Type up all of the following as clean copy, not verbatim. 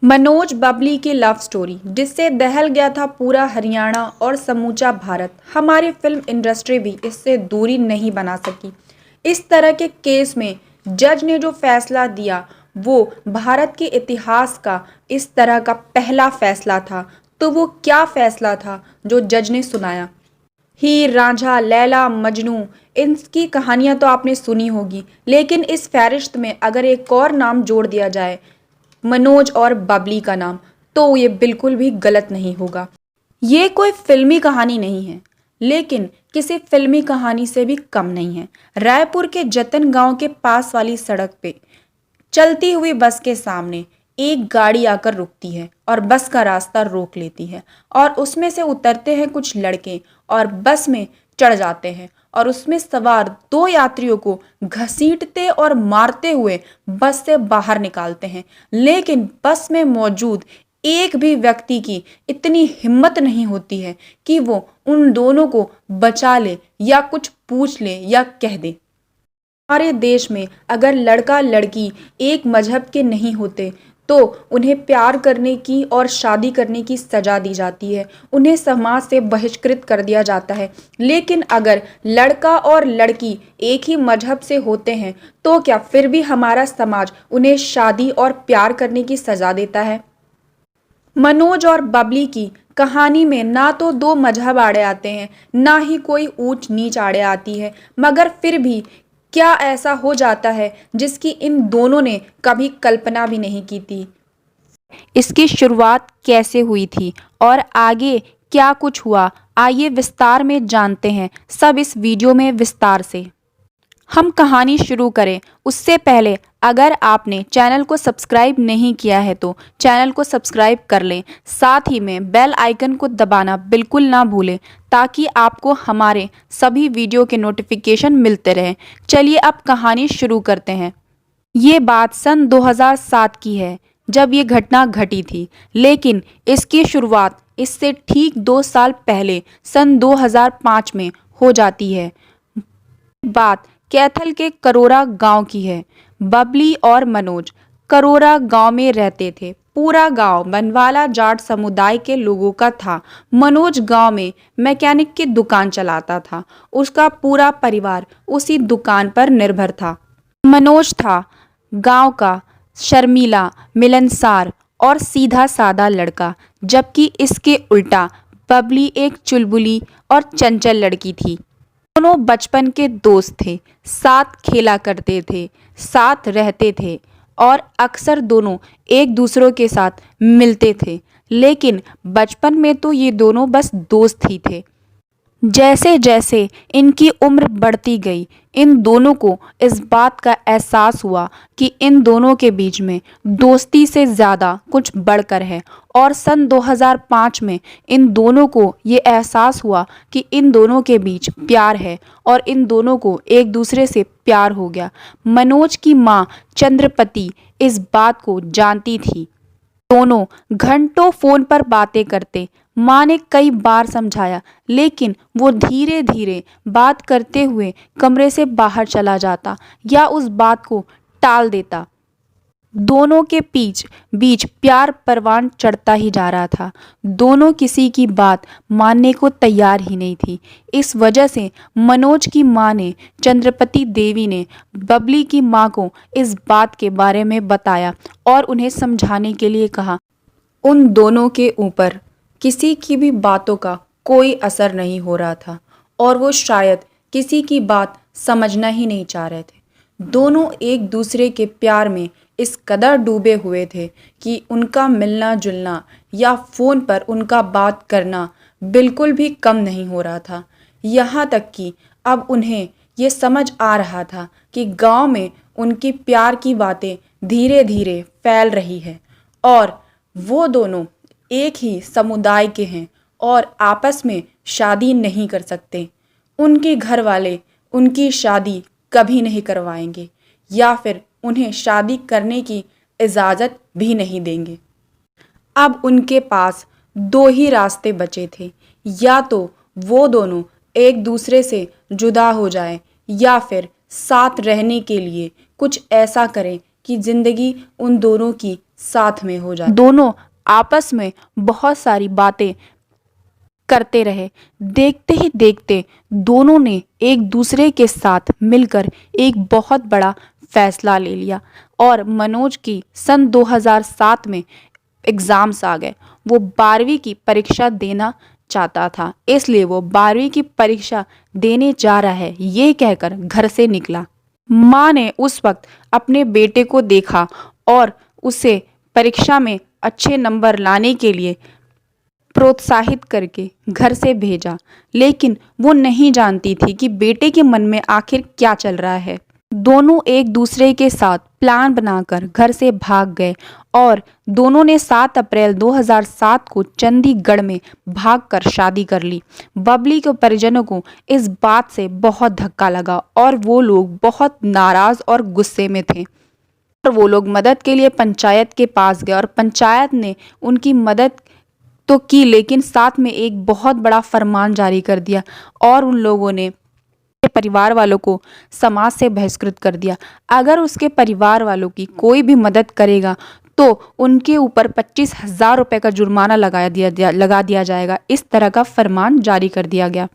मनोज बबली की love story जिससे दहल गया था पूरा हरियाणा और समूचा भारत। हमारी फिल्म इंडस्ट्री भी इससे दूरी नहीं बना सकी। इस तरह के केस में जज ने जो फैसला दिया वो भारत के इतिहास का इस तरह का पहला फैसला था। तो वो क्या फैसला था जो जज ने सुनाया? हीर रांझा लैला मजनू इनकी कहानियां तो आपने सुनी होगी, लेकिन इस फहरिस्त में अगर एक और नाम जोड़ दिया जाए, मनोज और बबली का नाम, तो ये बिल्कुल भी गलत नहीं होगा। ये कोई फिल्मी कहानी नहीं है, लेकिन किसी फिल्मी कहानी से भी कम नहीं है। रायपुर के जतन गांव के पास वाली सड़क पे चलती हुई बस के सामने एक गाड़ी आकर रुकती है और बस का रास्ता रोक लेती है और उसमें से उतरते हैं कुछ लड़के और बस में चढ़ जाते हैं और उसमें सवार दो यात्रियों को घसीटते और मारते हुए बस से बाहर निकालते हैं। लेकिन बस में मौजूद एक भी व्यक्ति की इतनी हिम्मत नहीं होती है कि वो उन दोनों को बचा ले या कुछ पूछ ले या कह दे। हमारे देश में अगर लड़का लड़की एक मजहब के नहीं होते तो उन्हें प्यार करने की और शादी करने की सजा दी जाती है, उन्हें समाज से बहिष्कृत कर दिया जाता है। लेकिन अगर लड़का और लड़की एक ही मजहब से होते हैं तो क्या फिर भी हमारा समाज उन्हें शादी और प्यार करने की सजा देता है? मनोज और बबली की कहानी में ना तो दो मजहब आड़े आते हैं, ना ही कोई ऊंच नीच आड़े आती है, मगर फिर भी क्या ऐसा हो जाता है जिसकी इन दोनों ने कभी कल्पना भी नहीं की थी। इसकी शुरुआत कैसे हुई थी और आगे क्या कुछ हुआ, आइए विस्तार में जानते हैं सब इस वीडियो में विस्तार से। हम कहानी शुरू करें उससे पहले अगर आपने चैनल को सब्सक्राइब नहीं किया है तो चैनल को सब्सक्राइब कर लें, साथ ही में बेल आइकन को दबाना बिल्कुल ना भूलें ताकि आपको हमारे सभी वीडियो के नोटिफिकेशन मिलते रहें। चलिए अब कहानी शुरू करते हैं। ये बात सन 2007 की है जब ये घटना घटी थी, लेकिन इसकी शुरुआत इससे ठीक 2 साल पहले सन 2005 में हो जाती है। बात कैथल के करोरा गांव की है। बबली और मनोज करोरा गांव में रहते थे। पूरा गांव बनवाला जाट समुदाय के लोगों का था। मनोज गांव में मैकेनिक की दुकान चलाता था। उसका पूरा परिवार उसी दुकान पर निर्भर था। मनोज था गांव का शर्मीला, मिलनसार और सीधा साधा लड़का, जबकि इसके उल्टा बबली एक चुलबुली और चंचल लड़की थी। दोनों बचपन के दोस्त थे, साथ खेला करते थे, साथ रहते थे और अक्सर दोनों एक दूसरों के साथ मिलते थे। लेकिन बचपन में तो ये दोनों बस दोस्त ही थे। जैसे जैसे इनकी उम्र बढ़ती गई, इन दोनों को इस बात का एहसास हुआ कि इन दोनों के बीच में दोस्ती से ज़्यादा कुछ बढ़कर है। और सन 2005 में इन दोनों को ये एहसास हुआ कि इन दोनों के बीच प्यार है और इन दोनों को एक दूसरे से प्यार हो गया। मनोज की माँ चंद्रपति इस बात को जानती थी। दोनों घंटों फोन पर बातें करते। माँ ने कई बार समझाया, लेकिन वो धीरे धीरे बात करते हुए कमरे से बाहर चला जाता या उस बात को टाल देता। दोनों के बीच प्यार परवान चढ़ता ही जा रहा था। दोनों किसी की बात मानने को तैयार ही नहीं थी। इस वजह से मनोज की माँ ने, चंद्रपति देवी ने, बबली की माँ को इस बात के बारे में बताया और उन्हें समझाने के लिए कहा। उन दोनों के ऊपर किसी की भी बातों का कोई असर नहीं हो रहा था और वो शायद किसी की बात समझना ही नहीं चाह रहे थे। दोनों एक दूसरे के प्यार में इस कदर डूबे हुए थे कि उनका मिलना जुलना या फ़ोन पर उनका बात करना बिल्कुल भी कम नहीं हो रहा था। यहाँ तक कि अब उन्हें ये समझ आ रहा था कि गांव में उनकी प्यार की बातें धीरे धीरे फैल रही है और वो दोनों एक ही समुदाय के हैं और आपस में शादी नहीं कर सकते। उनके घर वाले उनकी शादी कभी नहीं करवाएंगे या फिर उन्हें शादी करने की इजाज़त भी नहीं देंगे। अब उनके पास दो ही रास्ते बचे थे, या तो वो दोनों एक दूसरे से जुदा हो जाएं या फिर साथ रहने के लिए कुछ ऐसा करें कि ज़िंदगी उन दोनों की साथ में हो जाए। दोनों आपस में बहुत सारी बातें करते रहे। देखते ही देखते दोनों ने एक दूसरे के साथ मिलकर एक बहुत बड़ा फैसला ले लिया और मनोज की सन 2007 में एग्ज़ाम्स आ गए। वो 12वीं की परीक्षा देना चाहता था, इसलिए वो 12वीं की परीक्षा देने जा रहा है ये कहकर घर से निकला। माँ ने उस वक्त अपने बेटे को देखा और उसे परीक्षा में अच्छे नंबर लाने के लिए प्रोत्साहित करके घर से भेजा, लेकिन वो नहीं जानती थी कि बेटे के मन में आखिर क्या चल रहा है। दोनों एक दूसरे के साथ प्लान बनाकर घर से भाग गए और दोनों ने 7 अप्रैल 2007 को चंडीगढ़ में भागकर शादी कर ली। बबली के परिजनों को इस बात से बहुत धक्का लगा और वो लोग बहुत नाराज और गुस्से में थे। और वो लोग मदद के लिए पंचायत के पास गए और पंचायत ने उनकी मदद तो की, लेकिन साथ में एक बहुत बड़ा फरमान जारी कर दिया और उन लोगों ने परिवार वालों को समाज से बहिष्कृत कर दिया। अगर उसके परिवार वालों की कोई भी मदद करेगा तो उनके ऊपर 25,000 रुपये का जुर्माना लगा दिया जाएगा। इस तरह का फरमान जारी कर दिया गया।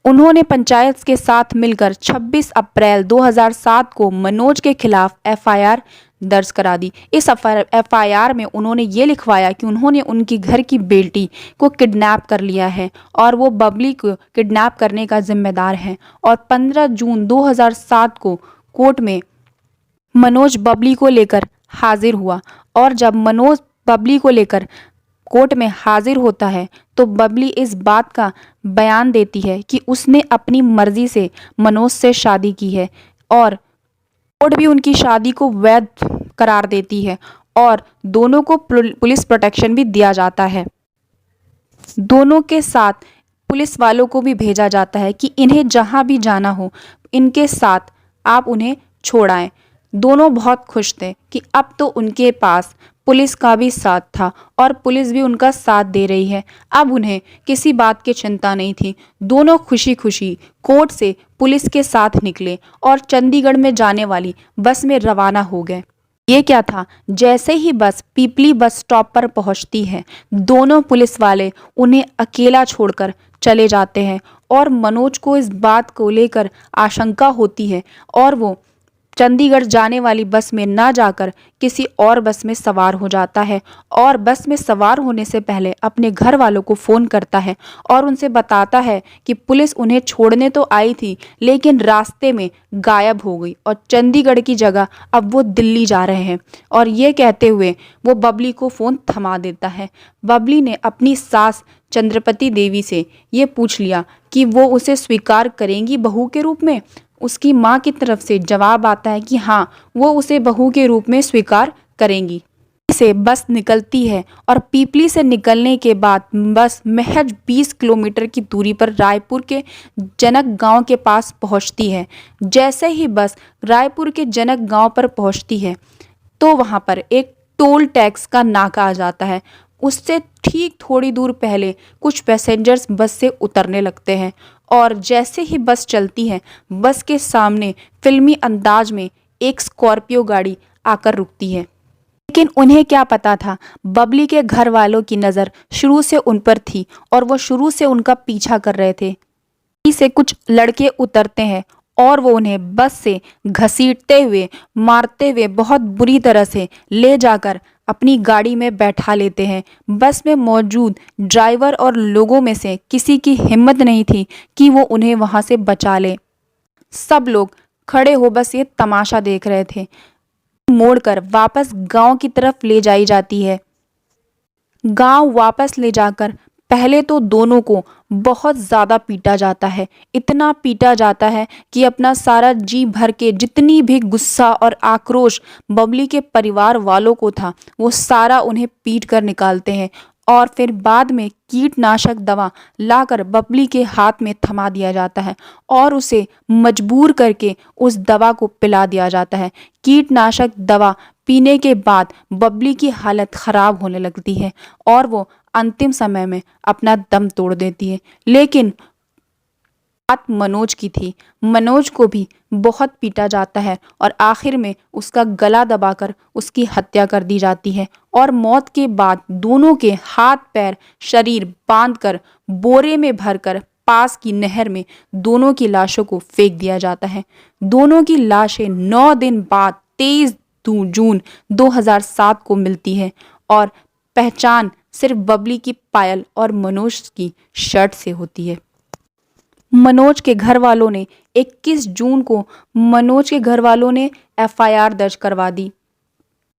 उन्होंने पंचायत के साथ मिलकर 26 अप्रैल 2007 को मनोज के खिलाफ एफआईआर दर्ज करा दी। इस एफआईआर में उन्होंने ये लिखवाया कि उन्होंने उनकी घर की बेटी को किडनैप कर लिया है और वो बबली को किडनैप करने का जिम्मेदार है। और 15 जून 2007 को कोर्ट में मनोज बबली को लेकर हाजिर हुआ और जब मनोज बबली को लेकर कोर्ट में हाजिर होता है तो बबली इस बात का बयान देती है कि उसने अपनी मर्जी से मनोज से शादी की है और कोर्ट भी उनकी शादी को वैध करार देती है और दोनों को पुलिस प्रोटेक्शन भी दिया जाता है। दोनों के साथ पुलिस वालों को भी भेजा जाता है कि इन्हें जहां भी जाना हो इनके साथ आप उन्हें छोड़ाएं। दोनों बहुत खुश थे कि अब तो उनके पास पुलिस का भी साथ था और पुलिस भी उनका साथ दे रही है। अब उन्हें किसी बात की चिंता नहीं थी। दोनों खुशी खुशी कोर्ट से पुलिस के साथ निकले और चंडीगढ़ में जाने वाली बस में रवाना हो गए। ये क्या था, जैसे ही बस पीपली बस स्टॉप पर पहुंचती है दोनों पुलिस वाले उन्हें अकेला छोड़कर चले जाते हैं और मनोज को इस बात को लेकर आशंका होती है और वो चंडीगढ़ जाने वाली बस में ना जाकर किसी और बस में सवार हो जाता है और बस में सवार होने से पहले अपने घर वालों को फ़ोन करता है और उनसे बताता है कि पुलिस उन्हें छोड़ने तो आई थी लेकिन रास्ते में गायब हो गई और चंडीगढ़ की जगह अब वो दिल्ली जा रहे हैं। और ये कहते हुए वो बबली को फ़ोन थमा देता है। बबली ने अपनी सास चंद्रपति देवी से ये पूछ लिया कि वो उसे स्वीकार करेंगी बहू के रूप में। उसकी माँ की तरफ से जवाब आता है कि हाँ, वो उसे बहू के रूप में स्वीकार करेंगी। से बस निकलती है और पीपली से निकलने के बाद बस महज 20 किलोमीटर की दूरी पर रायपुर के जनक गांव के पास पहुंचती है। जैसे ही बस रायपुर के जनक गांव पर पहुंचती है तो वहां पर एक टोल टैक्स का नाका आ जाता है। उससे ठीक थोड़ी दूर पहले कुछ पैसेंजर्स बस से उतरने लगते हैं और जैसे ही बस चलती है बस के सामने फिल्मी अंदाज में एक स्कॉर्पियो गाड़ी आकर रुकती है। लेकिन उन्हें क्या पता था, बबली के घर वालों की नज़र शुरू से उन पर थी और वो शुरू से उनका पीछा कर रहे थे। से कुछ लड़के उतरते हैं और वो उन्हें बस से घसीटते हुए मारते हुए बहुत बुरी तरह से ले जाकर अपनी गाड़ी में बैठा लेते हैं। बस में मौजूद ड्राइवर और लोगों में से किसी की हिम्मत नहीं थी कि वो उन्हें वहां से बचा ले। सब लोग खड़े हो बस ये तमाशा देख रहे थे। मोड़कर वापस गांव की तरफ ले जाई जाती है। गांव वापस ले जाकर पहले तो दोनों को बहुत ज़्यादा पीटा जाता है। इतना पीटा जाता है कि अपना सारा जी भर के जितनी भी गुस्सा और आक्रोश बबली के परिवार वालों को था वो सारा उन्हें पीट कर निकालते हैं और फिर बाद में कीटनाशक दवा लाकर बबली के हाथ में थमा दिया जाता है और उसे मजबूर करके उस दवा को पिला दिया जाता है। कीटनाशक दवा पीने के बाद बबली की हालत ख़राब होने लगती है और वो अंतिम समय में अपना दम तोड़ देती है। लेकिन बात मनोज की थी। मनोज को भी बहुत पीटा जाता है और आखिर में उसका गला दबाकर उसकी हत्या कर दी जाती है और मौत के बाद दोनों के हाथ पैर शरीर बांधकर बोरे में भरकर पास की नहर में दोनों की लाशों को फेंक दिया जाता है। दोनों की लाशें 9 दिन बाद 23 जून 2007 को मिलती है और पहचान सिर्फ बबली की पायल और मनोज की शर्ट से होती है। मनोज के घर वालों ने 21 जून को मनोज के घर वालों ने एफआईआर दर्ज करवा दी।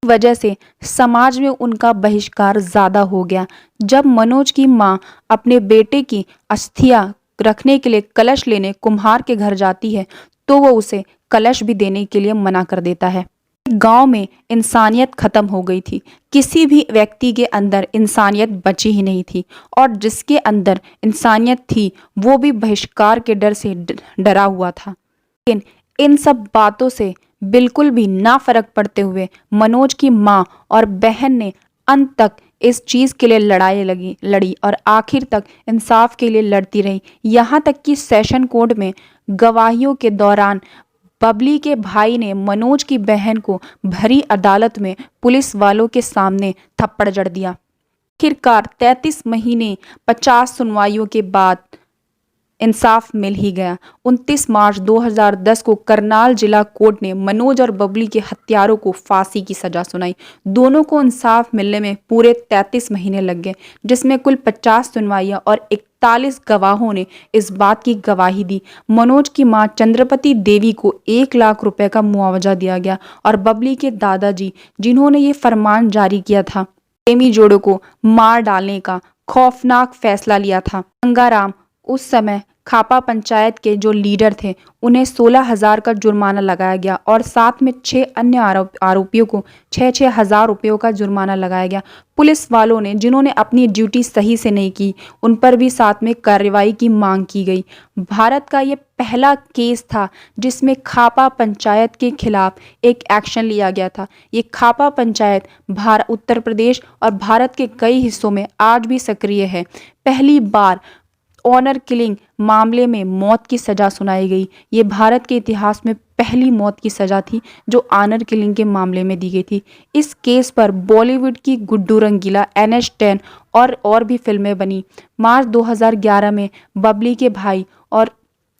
वजह से समाज में उनका बहिष्कार ज्यादा हो गया। जब मनोज की मां अपने बेटे की अस्थियां रखने के लिए कलश लेने कुम्हार के घर जाती है तो वो उसे कलश भी देने के लिए मना कर देता है। गांव में इंसानियत खत्म हो गई थी। किसी भी व्यक्ति के अंदर इंसानियत बची ही नहीं थी और जिसके अंदर इंसानियत थी वो भी बहिष्कार के डर से डरा हुआ था। लेकिन इन सब बातों से बिल्कुल भी ना फर्क पड़ते हुए मनोज की माँ और बहन ने अंत तक इस चीज़ के लिए लड़ी और आखिर तक इंसाफ के लिए लड़ती रही। यहाँ तक कि सेशन कोर्ट में गवाहियों के दौरान बबली के भाई ने मनोज की बहन को भरी अदालत में पुलिस वालों के सामने थप्पड़ जड़ दिया। आखिरकार 33 महीने 50 सुनवाइयों के बाद इंसाफ मिल ही गया। 29 मार्च 2010 को करनाल जिला कोर्ट ने मनोज और बबली के हत्यारों को फांसी की सजा सुनाई। दोनों को इंसाफ मिलने में पूरे 33 महीने लग गए, जिसमें कुल 50 सुनवाइयां और 41 गवाहों ने इस बात की गवाही दी। मनोज की मां चंद्रपति देवी को 1 लाख रुपए का मुआवजा दिया गया और बबली के दादाजी, जिन्होंने ये फरमान जारी किया था, प्रेमी जोड़ों को मार डालने का खौफनाक फैसला लिया था। गंगाराम उस समय खापा पंचायत के जो लीडर थे, उन्हें 16,000 का जुर्माना लगाया गया और साथ में 6 अन्य आरोपियों को 6-6 हज़ार रुपयों का जुर्माना लगाया गया। पुलिस वालों ने जिन्होंने अपनी ड्यूटी सही से नहीं की, उन पर भी साथ में कार्रवाई की मांग की गई। भारत का ये पहला केस था जिसमें खापा पंचायत के खिलाफ एक एक्शन लिया गया था। ये खापा पंचायत उत्तर प्रदेश और भारत के कई हिस्सों में आज भी सक्रिय है। पहली बार ऑनर किलिंग मामले में मौत की सजा सुनाई गई। ये भारत के इतिहास में पहली मौत की सजा थी जो ऑनर किलिंग के मामले में दी गई थी। इस केस पर बॉलीवुड की गुड्डू रंगीला, NH10 और भी फिल्में बनी। मार्च 2011 में बबली के भाई और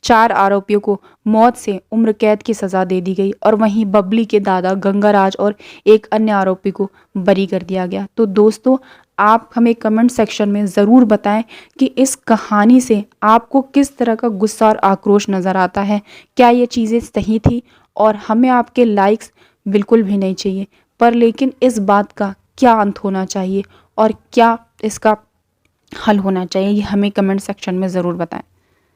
4 आरोपियों को मौत से उम्र कैद की सजा दे दी गई और वहीं बबली के दादा गंगाराज और एक अन्य आरोपी को बरी कर दिया गया। तो दोस्तों, आप हमें कमेंट सेक्शन में ज़रूर बताएं कि इस कहानी से आपको किस तरह का गुस्सा और आक्रोश नज़र आता है। क्या ये चीज़ें सही थी? और हमें आपके लाइक्स बिल्कुल भी नहीं चाहिए, पर लेकिन इस बात का क्या अंत होना चाहिए और क्या इसका हल होना चाहिए, ये हमें कमेंट सेक्शन में ज़रूर बताएं।